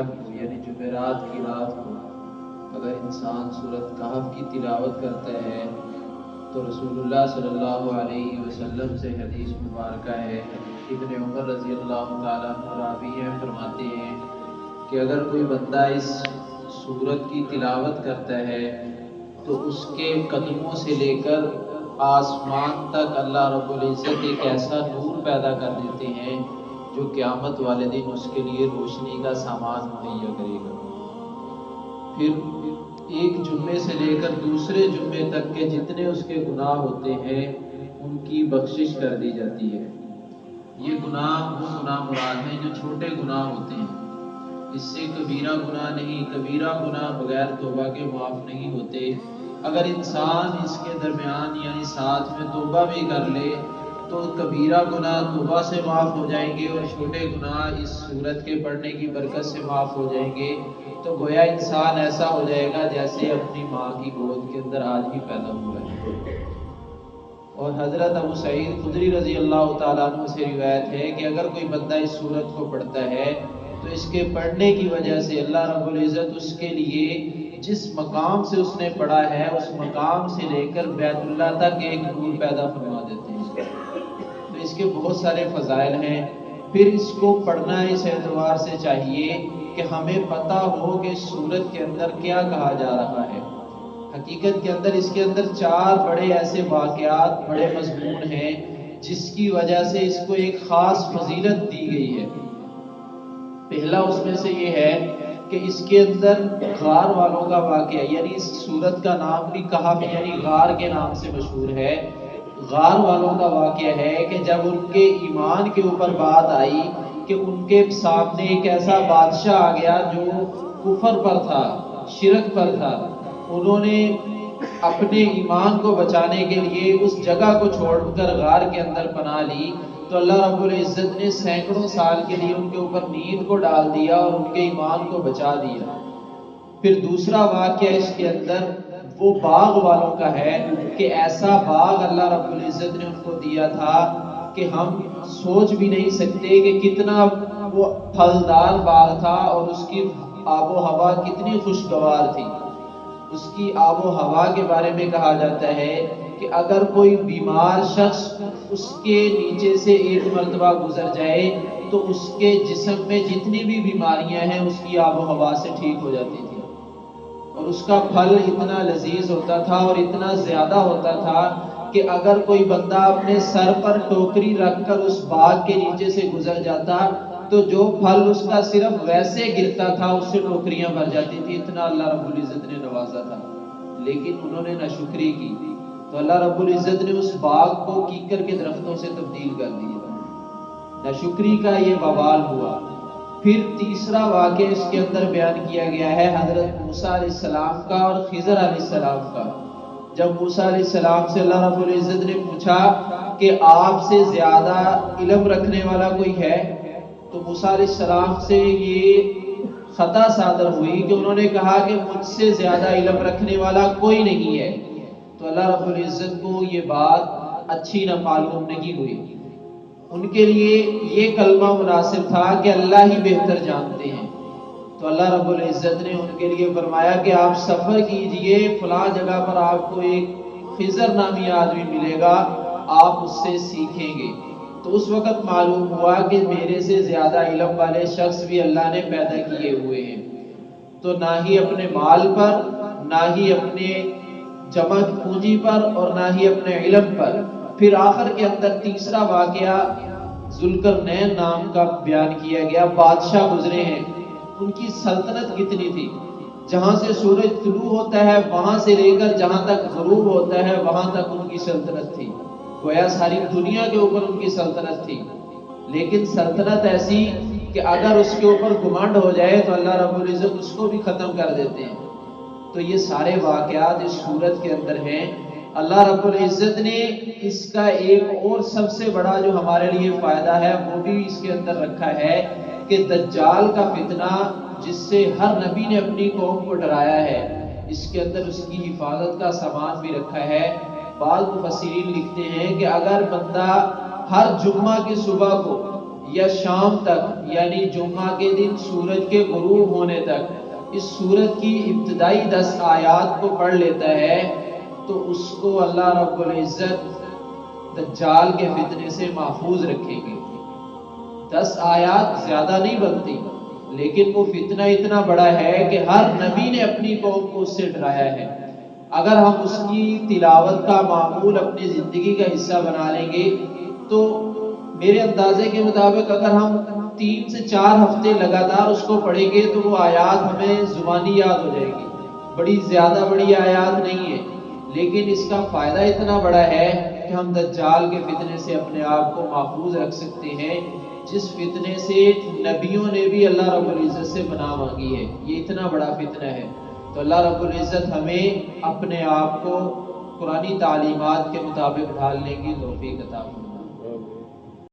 شب کو یعنی جمعرات کی رات کو اگر انسان سورۃ کہف کی تلاوت کرتا ہے تو رسول اللہ صلی اللہ علیہ وسلم سے حدیث مبارکہ ہے، ابن عمر رضی اللہ تعالیٰ عنہ راوی ہیں، فرماتے ہیں کہ اگر کوئی بندہ اس سورت کی تلاوت کرتا ہے تو اس کے قدموں سے لے کر آسمان تک اللہ رب العزت ایک ایسا نور پیدا کر دیتے ہیں جو قیامت والے دن اس کے لیے روشنی کا سامان مہیا کرے گا۔ پھر ایک جمعے سے لے کر دوسرے جمعے تک کے جتنے اس کے گناہ ہوتے ہیں ان کی بخشش کر دی جاتی ہے۔ یہ گناہ وہ گناہ مراد ہیں جو چھوٹے گناہ ہوتے ہیں، اس سے کبیرہ گناہ نہیں، کبیرہ گناہ بغیر توبہ کے معاف نہیں ہوتے۔ اگر انسان اس کے درمیان یعنی ساتھ میں توبہ بھی کر لے تو کبیرہ گناہ توبہ سے معاف ہو جائیں گے اور چھوٹے گناہ اس سورت کے پڑھنے کی برکت سے معاف ہو جائیں گے، تو گویا انسان ایسا ہو جائے گا جیسے اپنی ماں کی گود کے اندر آج ہی پیدا ہوا ہے۔ اور حضرت ابو سعید خدری رضی اللہ تعالیٰ عنہ سے روایت ہے کہ اگر کوئی بندہ اس سورت کو پڑھتا ہے تو اس کے پڑھنے کی وجہ سے اللہ رب العزت اس کے لیے جس مقام سے اس نے پڑھا ہے اس مقام سے لے کر بیت اللہ تک ایک نور پیدا فرما دیتے ہیں۔ تو اس کے بہت سارے فضائل ہیں۔ پھر اس کو پڑھنا اس اعتبار سے چاہیے کہ ہمیں پتہ ہو کہ سورت کے اندر کیا کہا جا رہا ہے۔ حقیقت کے اندر اس کے اندر 4 بڑے ایسے واقعات، بڑے مضمون ہیں جس کی وجہ سے اس کو ایک خاص فضیلت دی گئی ہے۔ پہلا اس میں سے یہ ہے کہ اس کے اندر غار والوں کا واقعہ، یعنی اس سورت کا نام بھی کہف یعنی غار کے نام سے مشہور ہے۔ غار والوں کا واقعہ ہے کہ جب ان کے ایمان کے اوپر بات آئی کہ ان کے سامنے ایک ایسا بادشاہ آ گیا جو کفر پر تھا، شرک پر تھا، انہوں نے اپنے ایمان کو بچانے کے لیے اس جگہ کو چھوڑ کر غار کے اندر پناہ لی، تو اللہ رب العزت نے سینکڑوں سال کے لیے ان کے اوپر نیند کو ڈال دیا اور ان کے ایمان کو بچا دیا۔ پھر دوسرا واقعہ اس کے اندر وہ باغ والوں کا ہے کہ ایسا باغ اللہ رب العزت نے ان کو دیا تھا کہ ہم سوچ بھی نہیں سکتے کہ کتنا وہ پھلدار باغ تھا اور اس کی آب و ہوا کتنی خوشگوار تھی۔ اس کی آب و ہوا کے بارے میں کہا جاتا ہے کہ اگر کوئی بیمار شخص اس کے نیچے سے ایک مرتبہ گزر جائے تو اس کے جسم میں جتنی بھی بیماریاں ہیں اس کی آب و ہوا سے ٹھیک ہو جاتی تھی، اور اس کا پھل اتنا لذیذ ہوتا تھا اور اتنا زیادہ ہوتا تھا کہ اگر کوئی بندہ اپنے سر پر ٹوکری رکھ کر اس باغ کے نیچے سے گزر جاتا تو جو پھل اس کا صرف ویسے گرتا تھا اس سے ٹوکریاں بھر جاتی تھی، اتنا اللہ رب العزت نے نوازا تھا۔ لیکن انہوں نے ناشکری کی تو اللہ رب العزت نے اس باغ کو کیکر کے درختوں سے تبدیل کر دیا۔ ناشکری کا یہ وبال ہوا۔ پھر تیسرا واقعہ اس کے اندر بیان کیا گیا ہے حضرت موسیٰ علیہ السلام کا اور خضر علیہ السلام کا۔ جب موسیٰ علیہ السلام سے اللہ رب العزت نے پوچھا کہ آپ سے زیادہ علم رکھنے والا کوئی ہے، تو موسیٰ علیہ السلام سے یہ خطا صادر ہوئی کہ انہوں نے کہا کہ مجھ سے زیادہ علم رکھنے والا کوئی نہیں ہے، تو اللہ رب العزت کو یہ بات اچھی نہ معلوم نہیں ہوئی۔ ان کے لیے یہ کلمہ مناسب تھا کہ اللہ ہی بہتر جانتے ہیں، تو اللہ رب العزت نے ان کے لیے فرمایا کہ آپ سفر کیجئے، فلاں جگہ پر آپ کو ایک خضر نامی آدمی ملے گا، آپ اس سے سیکھیں گے۔ تو اس وقت معلوم ہوا کہ میرے سے زیادہ علم والے شخص بھی اللہ نے پیدا کیے ہوئے ہیں، تو نہ ہی اپنے مال پر، نہ ہی اپنے جمع پونجی پر، اور نہ ہی اپنے علم پر۔ پھر آخر کے اندر تیسرا واقعہ ذوالقرنین نام کا بیان کیا گیا۔ بادشاہ گزرے ہیں، ان کی سلطنت کتنی تھی، جہاں سے سورج طلوع ہوتا ہے وہاں سے لے کر جہاں تک غروب ہوتا ہے وہاں تک ان کی سلطنت تھی، گویا ساری دنیا کے اوپر ان کی سلطنت تھی۔ لیکن سلطنت ایسی کہ اگر اس کے اوپر گھمنڈ ہو جائے تو اللہ رب العزت اس کو بھی ختم کر دیتے ہیں۔ تو یہ سارے واقعات اس سورت کے اندر ہیں۔ اللہ رب العزت نے اس کا ایک اور سب سے بڑا جو ہمارے لیے فائدہ ہے وہ بھی اس کے اندر رکھا ہے کہ دجال کا فتنہ جس سے ہر نبی نے اپنی قوم کو ڈرایا ہے، اس کے اندر اس کی حفاظت کا سامان بھی رکھا ہے۔ بعض مفسرین لکھتے ہیں کہ اگر بندہ ہر جمعہ کی صبح کو یا شام تک یعنی جمعہ کے دن سورج کے غروب ہونے تک اس سورت کی ابتدائی 10 آیات کو پڑھ لیتا ہے تو اس کو اللہ رب العزت دجال کے فتنے سے محفوظ رکھیں گے۔ 10 آیات زیادہ نہیں بنتی، لیکن وہ فتنہ اتنا بڑا ہے کہ ہر نبی نے اپنی قوم کو اس سے ڈرایا ہے۔ اگر ہم اس کی تلاوت کا معمول اپنی زندگی کا حصہ بنا لیں گے تو میرے اندازے کے مطابق اگر ہم 3 سے 4 ہفتے لگاتار اس کو پڑھیں گے تو وہ آیات ہمیں زبانی یاد ہو جائے گی۔ بڑی زیادہ بڑی آیات نہیں ہے، لیکن اس کا فائدہ اتنا بڑا ہے کہ ہم دجال کے فتنے سے اپنے آپ کو محفوظ رکھ سکتے ہیں، جس فتنے سے نبیوں نے بھی اللہ رب العزت سے پناہ مانگی ہے۔ یہ اتنا بڑا فتنہ ہے، تو اللہ رب العزت ہمیں اپنے آپ کو قرآنی تعلیمات کے مطابق ڈھالنے کی توفیق عطا فرمائے۔